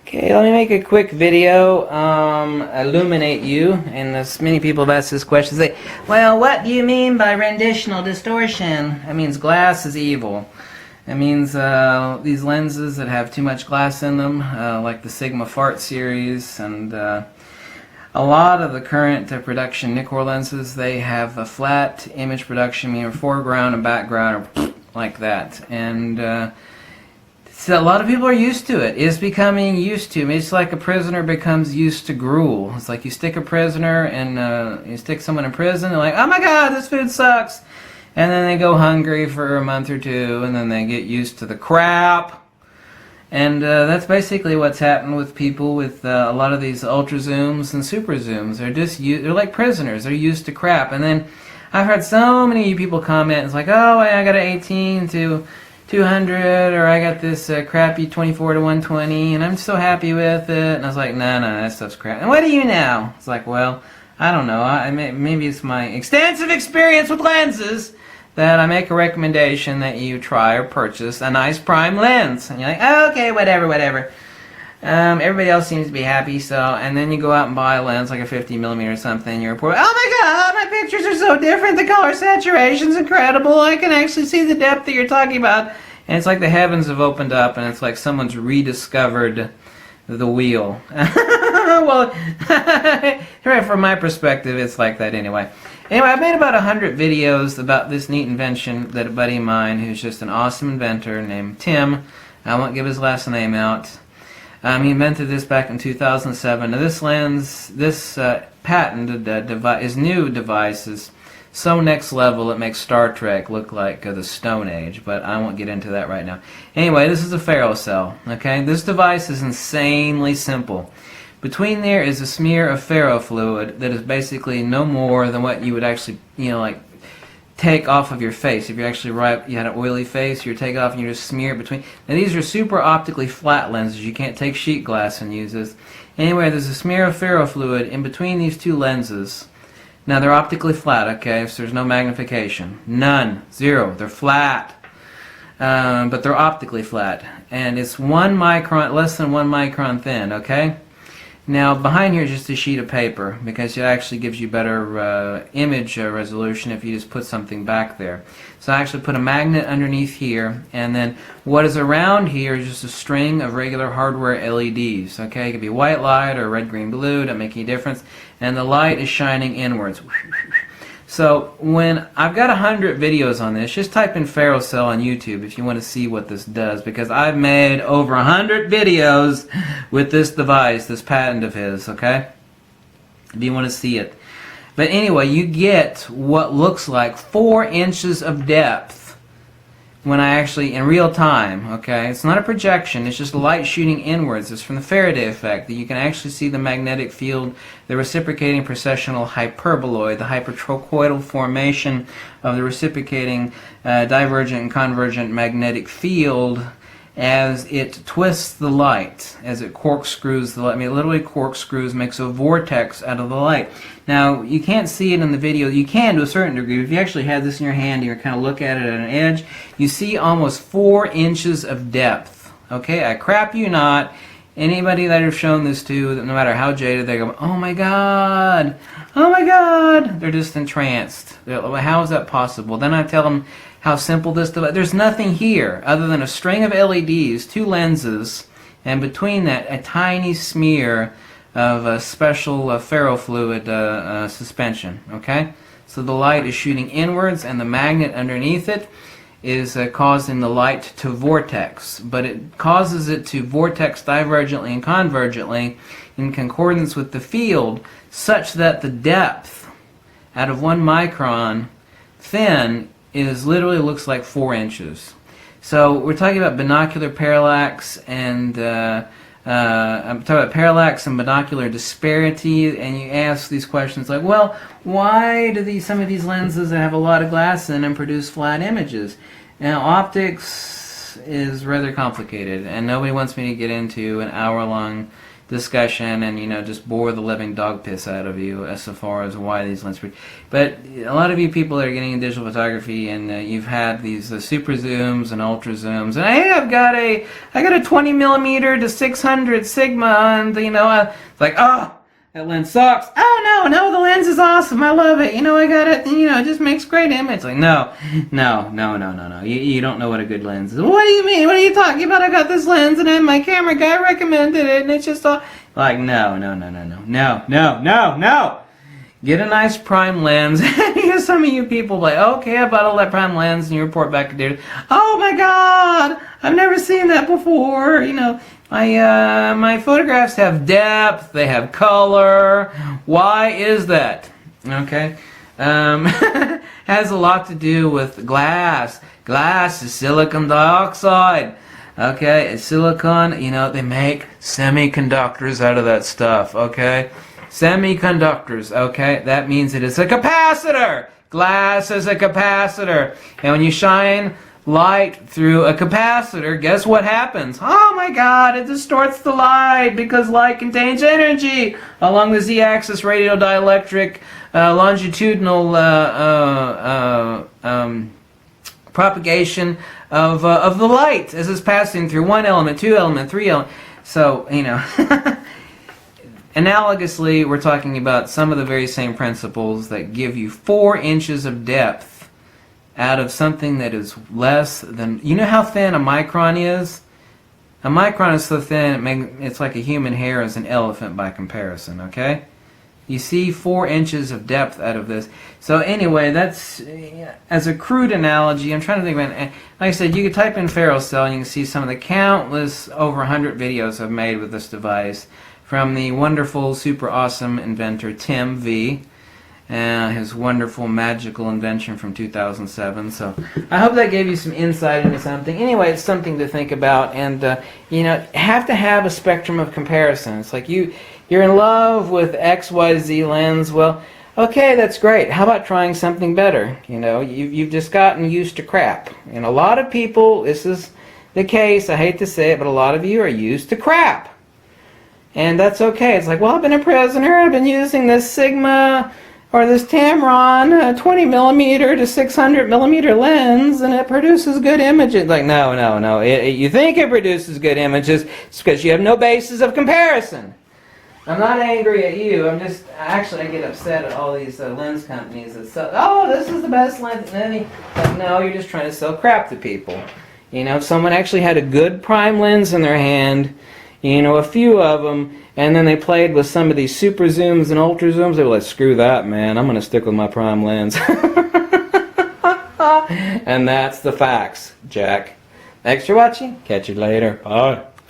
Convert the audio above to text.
Okay, let me make a quick video, illuminate you, and as many people have asked this question, say, well, what do you mean by renditional distortion? That means glass is evil. It means these lenses that have too much glass in them, like the Sigma Fart series, and a lot of the current production Nikkor lenses, they have a flat image production, meaning foreground and background are like that. And so a lot of people are used to it. It's becoming used to. It's like a prisoner becomes used to gruel. It's like you stick a prisoner and you stick someone in prison. They're like, oh my God, this food sucks. And then they go hungry for a month or two, and then they get used to the crap. And that's basically what's happened with people with a lot of these ultra zooms and super zooms. They're like prisoners. They're used to crap. And then I've heard so many people comment. It's like, oh, I got an 18 to 200, or I got this crappy 24 to 120, and I'm so happy with it. And I was like, no, that stuff's crap. And what do you know? It's like, well, I don't know. Maybe it's my extensive experience with lenses that I make a recommendation that you try or purchase a nice prime lens. And you're like, oh, okay, whatever. Everybody else seems to be happy, so, and then you go out and buy a lens like a 50mm or something, and you report, oh my God, my pictures are so different, the color saturation's incredible, I can actually see the depth that you're talking about. And it's like the heavens have opened up, and it's like someone's rediscovered the wheel. Well, right, from my perspective, it's like that anyway. Anyway, I've made about 100 videos about this neat invention that a buddy of mine, who's just an awesome inventor named Tim, I won't give his last name out, he invented this back in 2007. Now this lens, this patented device, his new device is so next level it makes Star Trek look like the Stone Age, but I won't get into that right now. Anyway, this is a ferrocell, okay? This device is insanely simple. Between there is a smear of ferrofluid that is basically no more than what you would actually, like take off of your face. If you actually you had an oily face, you take it off and you just smear it between. Now these are super optically flat lenses. You can't take sheet glass and use this. Anyway, there's a smear of ferrofluid in between these two lenses. Now they're optically flat, okay, so there's no magnification. None. Zero. They're flat. But they're optically flat. And it's 1 micron, less than 1 micron thin, okay? Now behind here is just a sheet of paper, because it actually gives you better image resolution if you just put something back there. So I actually put a magnet underneath here, and then what is around here is just a string of regular hardware LEDs. Okay, it could be white light or red, green, blue, doesn't make any difference. And the light is shining inwards. So when I've got 100 videos on this, just type in ferrocell on YouTube if you want to see what this does, because I've made over 100 videos with this device, this patent of his, okay? If you want to see it. But anyway, you get what looks like 4 inches of depth when I actually, in real time, okay? It's not a projection, it's just light shooting inwards. It's from the Faraday effect that you can actually see the magnetic field, the reciprocating precessional hyperboloid, the hypertrochoidal formation of the reciprocating divergent and convergent magnetic field as it twists the light, as it corkscrews the light. I mean, it literally corkscrews, makes a vortex out of the light. Now, you can't see it in the video. You can to a certain degree. If you actually had this in your hand and you kind of look at it at an edge, you see almost 4 inches of depth. Okay, I crap you not. Anybody that I've shown this to, no matter how jaded, they go, oh my God, oh my God. They're just entranced. They're like, how is that possible? Then I tell them how simple this device. There's nothing here other than a string of LEDs, 2 lenses, and between that a tiny smear of a special ferrofluid suspension. Okay, so the light is shooting inwards, and the magnet underneath it is causing the light to vortex, but it causes it to vortex divergently and convergently in concordance with the field, such that the depth out of 1 micron thin is literally looks like 4 inches. So we're talking about binocular parallax, and I'm talking about parallax and binocular disparity, and you ask these questions like, well, why do some of these lenses that have a lot of glass in them produce flat images? Now, optics is rather complicated, and nobody wants me to get into an hour-long discussion and, you know, just bore the living dog piss out of you as far as why these lenses. But a lot of you people that are getting into digital photography and you've had these super zooms and ultra zooms, and hey, I got a 20 millimeter to 600 sigma, and you know, it's like, oh, that lens sucks. Oh no, the lens is awesome. I love it. You know, I got it. You know, it just makes great images. Like, no. You don't know what a good lens is. What do you mean? What are you talking about? I got this lens and then my camera guy recommended it, and it's just all like, no. Get a nice prime lens. Because some of you people like, okay, I bought a prime lens, and you report back to data. Oh my God, I've never seen that before. You know. My photographs have depth, they have color. Why is that? Okay. Has a lot to do with glass. Glass is silicon dioxide. Okay, it's silicon, you know, they make semiconductors out of that stuff, okay? Semiconductors, okay? That means it is a capacitor. Glass is a capacitor. And when you shine light through a capacitor, guess what happens? Oh my God, it distorts the light because light contains energy along the z-axis radial dielectric longitudinal propagation of the light as it's passing through one element, two element, three element. So, you know, analogously, we're talking about some of the very same principles that give you 4 inches of depth out of something that is less than, you know how thin a micron is? A micron is so thin it's like a human hair as an elephant by comparison, okay? You see 4 inches of depth out of this. So anyway, that's, as a crude analogy, I'm trying to think about it. Like I said, you could type in ferrocell and you can see some of the countless, over 100 videos I've made with this device from the wonderful, super awesome inventor Tim V. His wonderful magical invention from 2007. So I hope that gave you some insight into something. Anyway, it's something to think about, and you know, have to have a spectrum of comparison. It's like you're in love with XYZ lens. Well, okay, that's great. How about trying something better? You know, you've just gotten used to crap. And a lot of people, this is the case. I hate to say it, but a lot of you are used to crap, and that's okay. It's like, well, I've been a prisoner. I've been using this Sigma or this Tamron 20 millimeter to 600 millimeter lens, and it produces good images. Like, no. You think it produces good images, it's because you have no basis of comparison. I'm not angry at you. I'm just, actually, I get upset at all these lens companies that sell, oh, this is the best lens. Like, no, you're just trying to sell crap to people. You know, if someone actually had a good prime lens in their hand, you know, a few of them, and then they played with some of these super zooms and ultra zooms, they were like, screw that, man, I'm going to stick with my prime lens. And that's the facts, Jack. Thanks for watching. Catch you later. Bye.